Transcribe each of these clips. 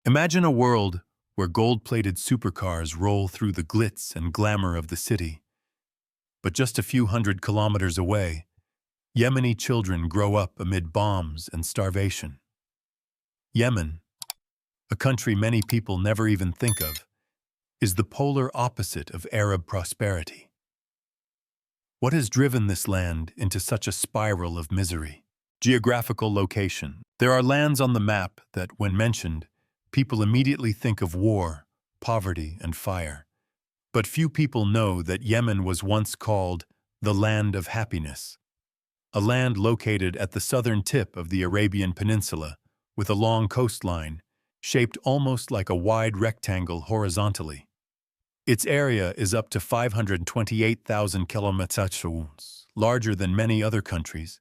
Imagine a world where gold-plated supercars roll through the glitz and glamour of the city. But just a few hundred kilometers away, Yemeni children grow up amid bombs and starvation. Yemen, a country many people never even think of, is the polar opposite of Arab prosperity. What has driven this land into such a spiral of misery? Geographical location. There are lands on the map that, when mentioned, people immediately think of war, poverty, and fire. But few people know that Yemen was once called the Land of Happiness, a land located at the southern tip of the Arabian Peninsula, with a long coastline, shaped almost like a wide rectangle horizontally. Its area is up to 528,000 kilometers, larger than many other countries,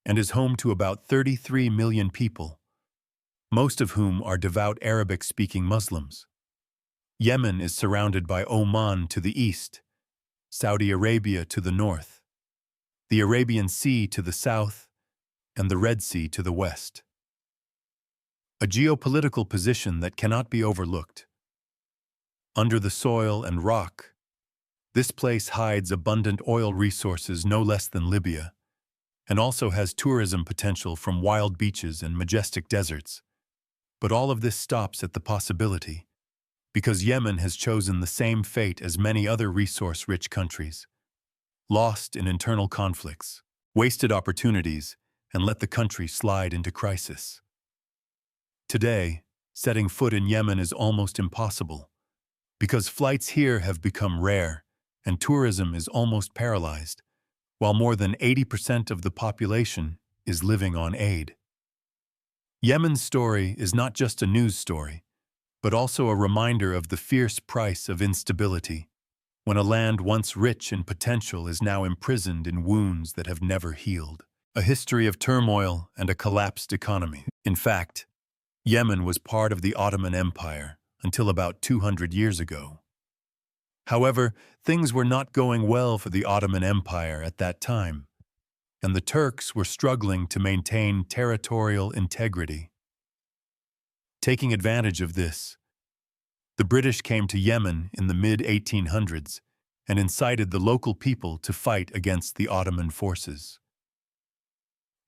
and is home to about 33 million people, most of whom are devout Arabic-speaking Muslims. Yemen is surrounded by Oman to the east, Saudi Arabia to the north, the Arabian Sea to the south, and the Red Sea to the west. A geopolitical position that cannot be overlooked. Under the soil and rock, this place hides abundant oil resources no less than Libya, and also has tourism potential from wild beaches and majestic deserts. But all of this stops at the possibility, because Yemen has chosen the same fate as many other resource-rich countries. Lost in internal conflicts, wasted opportunities, and let the country slide into crisis. Today, setting foot in Yemen is almost impossible, because flights here have become rare and tourism is almost paralyzed, while more than 80% of the population is living on aid. Yemen's story is not just a news story, but also a reminder of the fierce price of instability, when a land once rich in potential is now imprisoned in wounds that have never healed. A history of turmoil and a collapsed economy. In fact, Yemen was part of the Ottoman Empire until about 200 years ago. However, things were not going well for the Ottoman Empire at that time, and the Turks were struggling to maintain territorial integrity. Taking advantage of this, the British came to Yemen in the mid-1800s and incited the local people to fight against the Ottoman forces.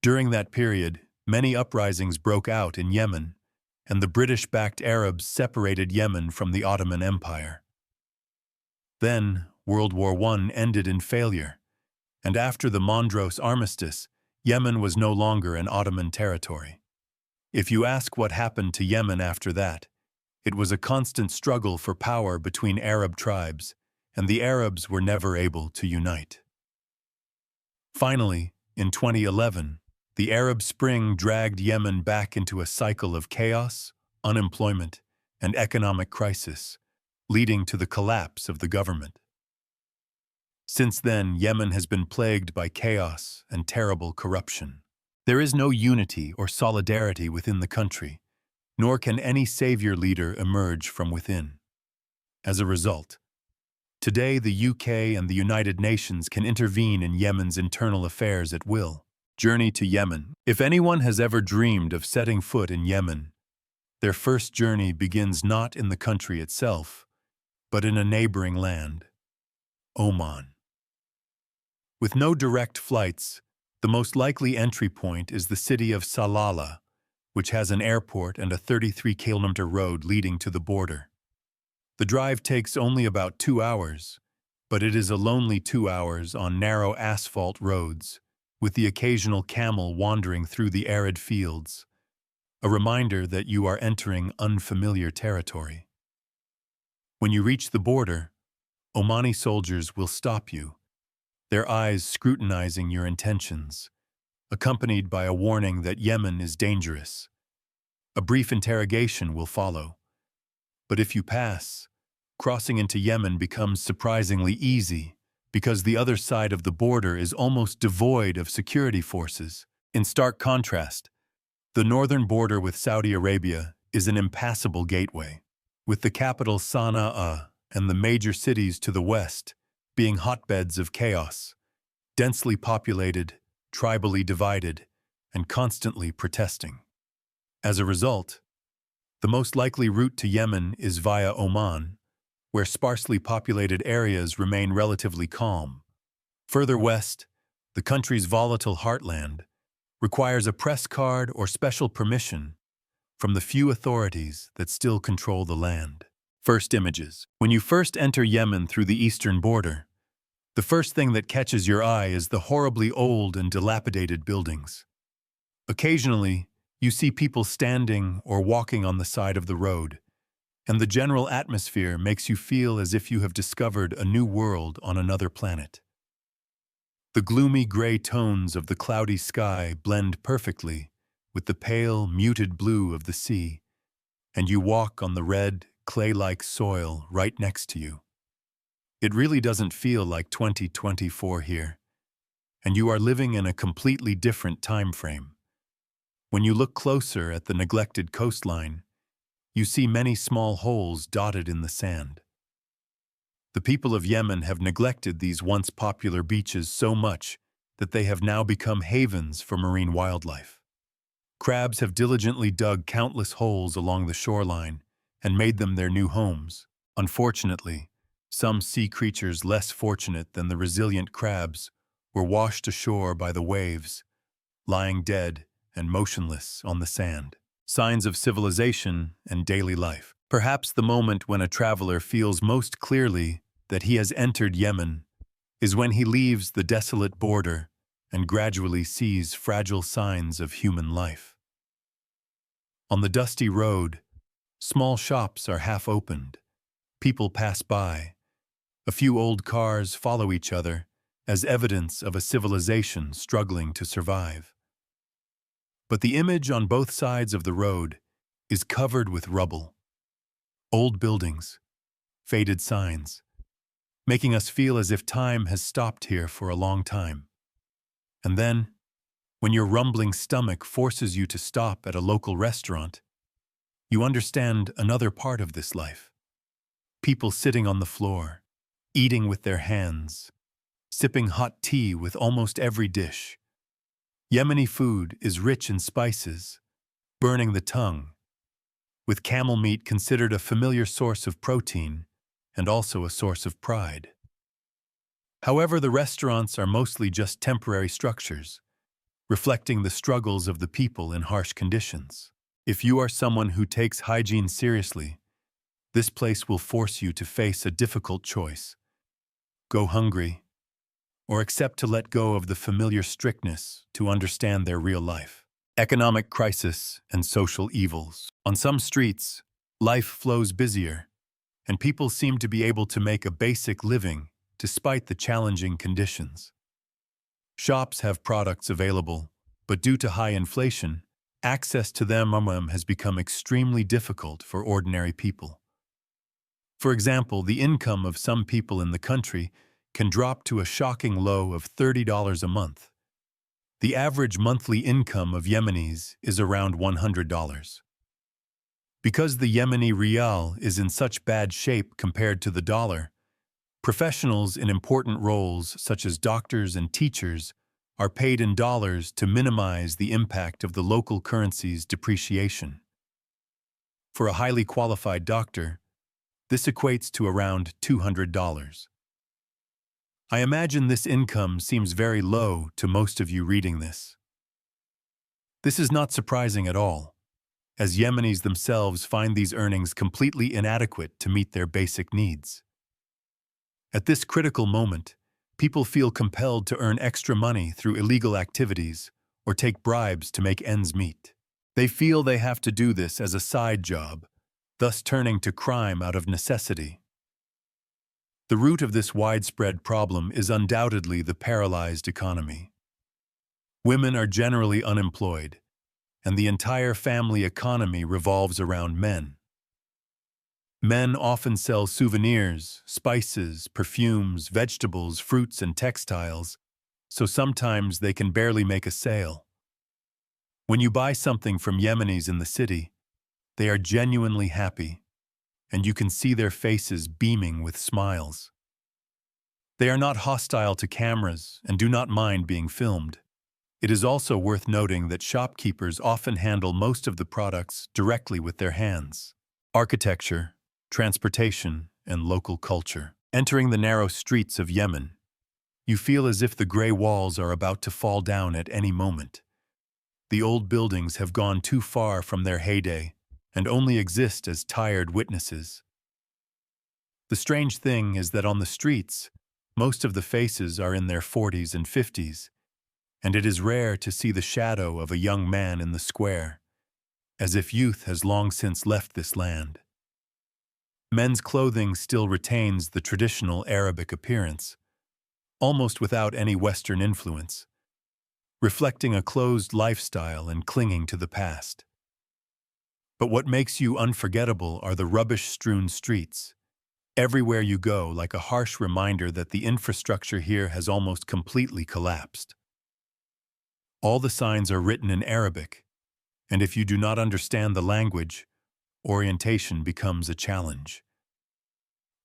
During that period, many uprisings broke out in Yemen, and the British-backed Arabs separated Yemen from the Ottoman Empire. Then, World War I ended in failure, and after the Mondros Armistice, Yemen was no longer an Ottoman territory. If you ask what happened to Yemen after that, it was a constant struggle for power between Arab tribes, and the Arabs were never able to unite. Finally, in 2011, the Arab Spring dragged Yemen back into a cycle of chaos, unemployment, and economic crisis, leading to the collapse of the government. Since then, Yemen has been plagued by chaos and terrible corruption. There is no unity or solidarity within the country, nor can any savior leader emerge from within. As a result, today the UK and the United Nations can intervene in Yemen's internal affairs at will. Journey to Yemen. If anyone has ever dreamed of setting foot in Yemen, their first journey begins not in the country itself, but in a neighboring land, Oman. With no direct flights, the most likely entry point is the city of Salalah, which has an airport and a 33-kilometer road leading to the border. The drive takes only about 2 hours, but it is a lonely 2 hours on narrow asphalt roads, with the occasional camel wandering through the arid fields, a reminder that you are entering unfamiliar territory. When you reach the border, Omani soldiers will stop you, their eyes scrutinizing your intentions, accompanied by a warning that Yemen is dangerous. A brief interrogation will follow. But if you pass, crossing into Yemen becomes surprisingly easy, because the other side of the border is almost devoid of security forces. In stark contrast, the northern border with Saudi Arabia is an impassable gateway, with the capital Sana'a and the major cities to the west being hotbeds of chaos, densely populated, tribally divided, and constantly protesting. As a result, The most likely route to Yemen is via Oman, where sparsely populated areas remain relatively calm. Further west, the country's volatile heartland requires a press card or special permission from the few authorities that still control the land. First images. When you first enter Yemen through the eastern border, the first thing that catches your eye is the horribly old and dilapidated buildings. Occasionally, you see people standing or walking on the side of the road, and the general atmosphere makes you feel as if you have discovered a new world on another planet. The gloomy gray tones of the cloudy sky blend perfectly with the pale, muted blue of the sea, and you walk on the red, clay-like soil right next to you. It really doesn't feel like 2024 here, and you are living in a completely different time frame. When you look closer at the neglected coastline, you see many small holes dotted in the sand. The people of Yemen have neglected these once popular beaches so much that they have now become havens for marine wildlife. Crabs have diligently dug countless holes along the shoreline and made them their new homes. Unfortunately, some sea creatures less fortunate than the resilient crabs were washed ashore by the waves, lying dead and motionless on the sand. Signs of civilization and daily life. Perhaps the moment when a traveler feels most clearly that he has entered Yemen is when he leaves the desolate border and gradually sees fragile signs of human life. On the dusty road, small shops are half opened. People pass by. A few old cars follow each other as evidence of a civilization struggling to survive. But the image on both sides of the road is covered with rubble. Old buildings, faded signs, making us feel as if time has stopped here for a long time. And then, when your rumbling stomach forces you to stop at a local restaurant, you understand another part of this life. People sitting on the floor, eating with their hands, sipping hot tea with almost every dish. Yemeni food is rich in spices, burning the tongue, with camel meat considered a familiar source of protein and also a source of pride. However, the restaurants are mostly just temporary structures, reflecting the struggles of the people in harsh conditions. If you are someone who takes hygiene seriously, this place will force you to face a difficult choice. Go hungry, or accept to let go of the familiar strictness to understand their real life. Economic crisis and social evils. On some streets, life flows busier, and people seem to be able to make a basic living despite the challenging conditions. Shops have products available, but due to high inflation, access to them has become extremely difficult for ordinary people. For example, the income of some people in the country can drop to a shocking low of $30 a month. The average monthly income of Yemenis is around $100. Because the Yemeni rial is in such bad shape compared to the dollar, professionals in important roles such as doctors and teachers are paid in dollars to minimize the impact of the local currency's depreciation. For a highly qualified doctor, this equates to around $200. I imagine this income seems very low to most of you reading this. This is not surprising at all, as Yemenis themselves find these earnings completely inadequate to meet their basic needs. At this critical moment, people feel compelled to earn extra money through illegal activities or take bribes to make ends meet. They feel they have to do this as a side job, thus turning to crime out of necessity. The root of this widespread problem is undoubtedly the paralyzed economy. Women are generally unemployed, and the entire family economy revolves around men. Men often sell souvenirs, spices, perfumes, vegetables, fruits, and textiles, so sometimes they can barely make a sale. When you buy something from Yemenis in the city, they are genuinely happy, and you can see their faces beaming with smiles. They are not hostile to cameras and do not mind being filmed. It is also worth noting that shopkeepers often handle most of the products directly with their hands. Architecture, transportation, and local culture. Entering the narrow streets of Yemen, you feel as if the gray walls are about to fall down at any moment. The old buildings have gone too far from their heyday and only exist as tired witnesses. The strange thing is that on the streets, most of the faces are in their 40s and 50s, and it is rare to see the shadow of a young man in the square, as if youth has long since left this land. Men's clothing still retains the traditional Arabic appearance, almost without any Western influence, reflecting a closed lifestyle and clinging to the past. But what makes you unforgettable are the rubbish-strewn streets, everywhere you go, like a harsh reminder that the infrastructure here has almost completely collapsed. All the signs are written in Arabic, and if you do not understand the language, orientation becomes a challenge.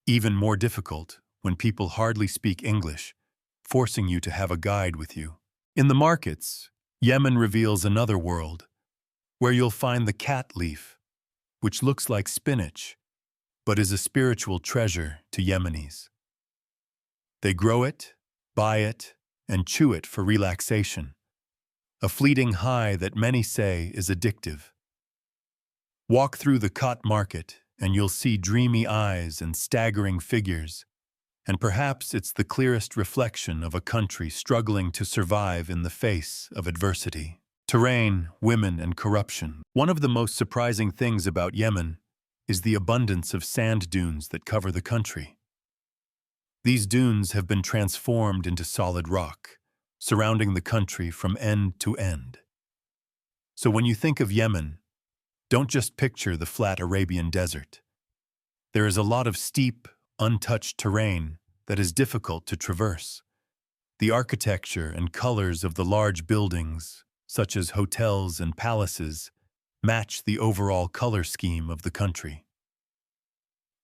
Even more difficult when people hardly speak English, forcing you to have a guide with you. In the markets, Yemen reveals another world, where you'll find the cat leaf, which looks like spinach, but is a spiritual treasure to Yemenis. They grow it, buy it, and chew it for relaxation, a fleeting high that many say is addictive. Walk through the Khat market and you'll see dreamy eyes and staggering figures, and perhaps it's the clearest reflection of a country struggling to survive in the face of adversity. Terrain, women, and corruption. One of the most surprising things about Yemen is the abundance of sand dunes that cover the country. These dunes have been transformed into solid rock, surrounding the country from end to end. So when you think of Yemen, don't just picture the flat Arabian desert. There is a lot of steep, untouched terrain that is difficult to traverse. The architecture and colors of the large buildings, such as hotels and palaces, match the overall color scheme of the country.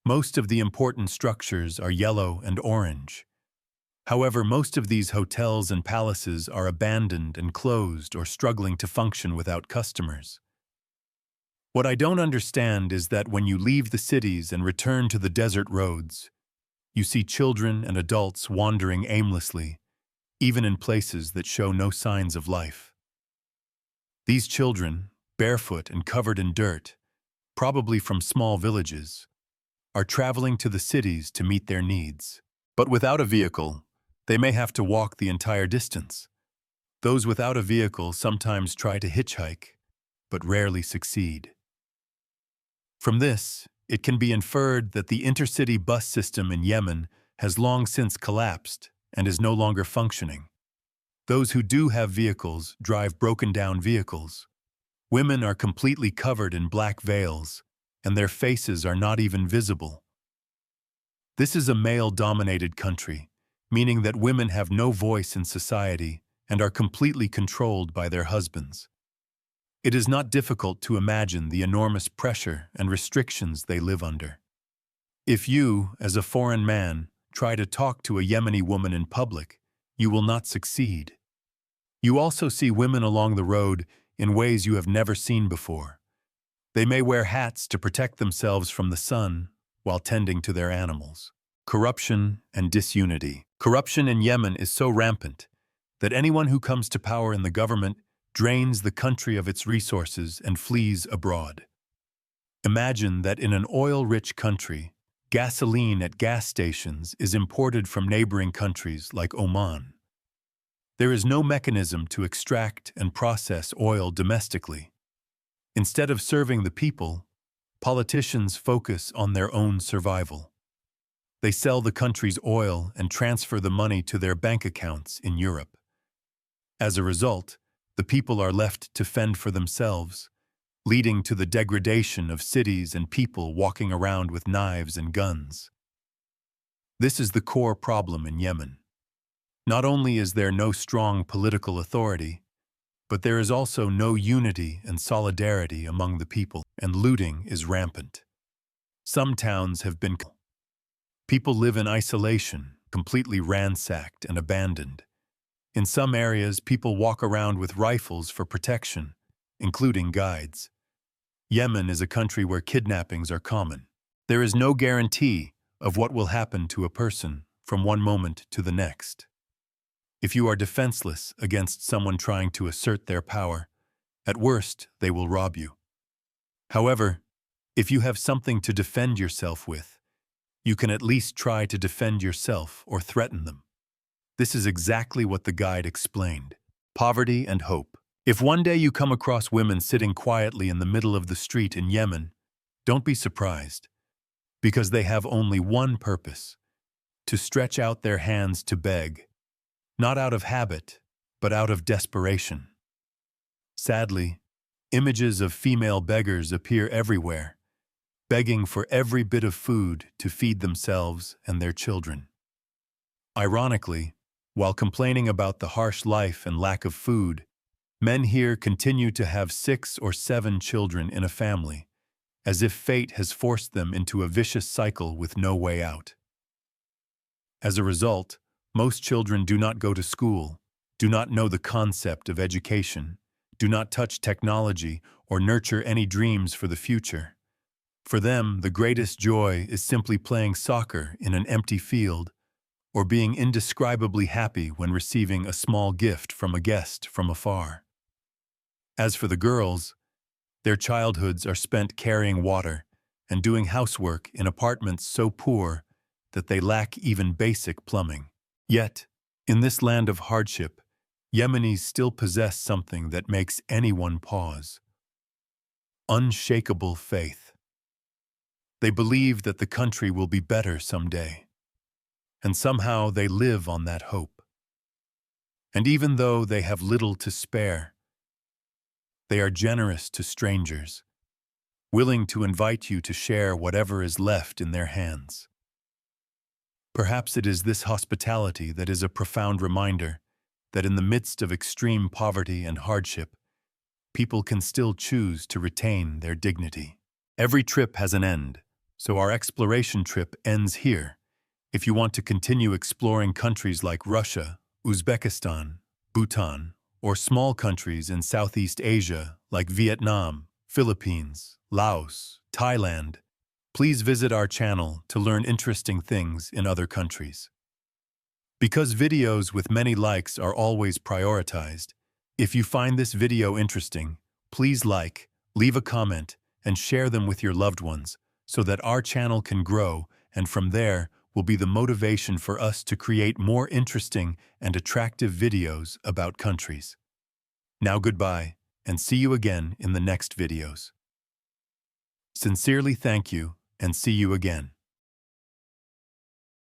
Most of the important structures are yellow and orange. However, most of these hotels and palaces are abandoned and closed or struggling to function without customers. What I don't understand is that when you leave the cities and return to the desert roads, you see children and adults wandering aimlessly, even in places that show no signs of life. These children, barefoot and covered in dirt, probably from small villages, are traveling to the cities to meet their needs. But without a vehicle, they may have to walk the entire distance. Those without a vehicle sometimes try to hitchhike, but rarely succeed. From this, it can be inferred that the intercity bus system in Yemen has long since collapsed and is no longer functioning. Those who do have vehicles drive broken-down vehicles. Women are completely covered in black veils, and their faces are not even visible. This is a male-dominated country, meaning that women have no voice in society and are completely controlled by their husbands. It is not difficult to imagine the enormous pressure and restrictions they live under. If you, as a foreign man, try to talk to a Yemeni woman in public, you will not succeed. You also see women along the road in ways you have never seen before. They may wear hats to protect themselves from the sun while tending to their animals. Corruption and disunity. Corruption in Yemen is so rampant that anyone who comes to power in the government drains the country of its resources and flees abroad. Imagine that in an oil-rich country, gasoline at gas stations is imported from neighboring countries like Oman. There is no mechanism to extract and process oil domestically. Instead of serving the people, politicians focus on their own survival. They sell the country's oil and transfer the money to their bank accounts in Europe. As a result, the people are left to fend for themselves, leading to the degradation of cities and people walking around with knives and guns. This is the core problem in Yemen. Not only is there no strong political authority, but there is also no unity and solidarity among the people, and looting is rampant. Some towns have been People live in isolation, completely ransacked and abandoned. In some areas, people walk around with rifles for protection, including guides. Yemen is a country where kidnappings are common. There is no guarantee of what will happen to a person from one moment to the next. If you are defenseless against someone trying to assert their power, at worst, they will rob you. However, if you have something to defend yourself with, you can at least try to defend yourself or threaten them. This is exactly what the guide explained. Poverty and hope. If one day you come across women sitting quietly in the middle of the street in Yemen, don't be surprised, because they have only one purpose: to stretch out their hands to beg, not out of habit, but out of desperation. Sadly, images of female beggars appear everywhere, begging for every bit of food to feed themselves and their children. Ironically, while complaining about the harsh life and lack of food, men here continue to have 6 or 7 children in a family, as if fate has forced them into a vicious cycle with no way out. As a result, most children do not go to school, do not know the concept of education, do not touch technology or nurture any dreams for the future. For them, the greatest joy is simply playing soccer in an empty field or being indescribably happy when receiving a small gift from a guest from afar. As for the girls, their childhoods are spent carrying water and doing housework in apartments so poor that they lack even basic plumbing. Yet, in this land of hardship, Yemenis still possess something that makes anyone pause: unshakable faith. They believe that the country will be better someday, and somehow they live on that hope. And even though they have little to spare, they are generous to strangers, willing to invite you to share whatever is left in their hands. Perhaps it is this hospitality that is a profound reminder that in the midst of extreme poverty and hardship, people can still choose to retain their dignity. Every trip has an end, so our exploration trip ends here. If you want to continue exploring countries like Russia, Uzbekistan, Bhutan, or small countries in Southeast Asia like Vietnam, Philippines, Laos, Thailand, please visit our channel to learn interesting things in other countries. Because videos with many likes are always prioritized, if you find this video interesting, please like, leave a comment, and share them with your loved ones so that our channel can grow, and from there will be the motivation for us to create more interesting and attractive videos about countries. Now goodbye, and see you again in the next videos. Sincerely thank you, and see you again.